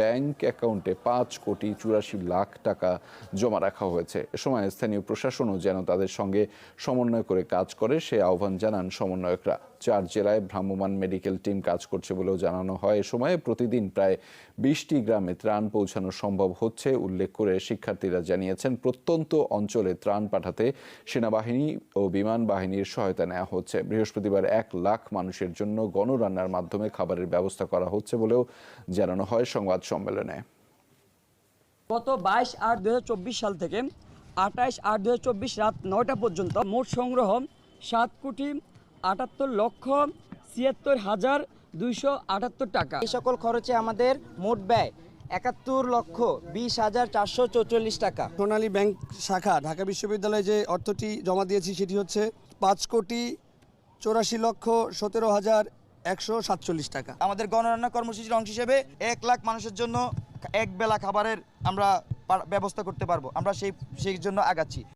Bank অ্যাকাউন্টে 5,84,00,000 টাকা জমা রাখা হয়েছে। এ সময় স্থানীয় প্রশাসনও যেন তাদের সঙ্গে সমন্বয় করে কাজ করে সে আহ্বান জানান সমন্বয়করা। 4 জেলায় ভ্রাম্যমাণ মেডিকেল টিম কাজ করছে বলেও জানানো হয়। এ সময় প্রতিদিন প্রায় 20টি গ্রামে ত্রাণ পৌঁছানো সম্ভব হচ্ছে উল্লেখ করে শিক্ষার্থীরা জানিয়েছেন প্রত্যন্ত অঞ্চলে ত্রাণ পাঠাতে সেনাবাহিনী ও বিমান বাহিনীর সহায়তা নেওয়া হচ্ছে। বৃহস্পতিবার 1 লাখ মানুষের জন্য গণরান্নার মাধ্যমে খাবারের ব্যবস্থা করা হচ্ছে বলেও জানানো হয় সংবাদ সম্মেলনে। গত 22/8/2024 সাল থেকে 28/8/2024 রাত 9টা পর্যন্ত মোট সংগ্রহ 7,78,76,278 টাকা। এই সকল খরচে আমাদের মোট ব্যয় 71,20,444 টাকা। সোনালী ব্যাংক শাখা ঢাকা বিশ্ববিদ্যালয়ে যে অর্থটি জমা দিয়েছি সেটি হচ্ছে 5,84,17,147 টাকা। আমাদের গণরান্না কর্মসূচির অংশ হিসেবে 1 লাখ মানুষের জন্য এক বেলা খাবারের আমরা ব্যবস্থা করতে পারবো। আমরা সেই জন্য আগাচ্ছি।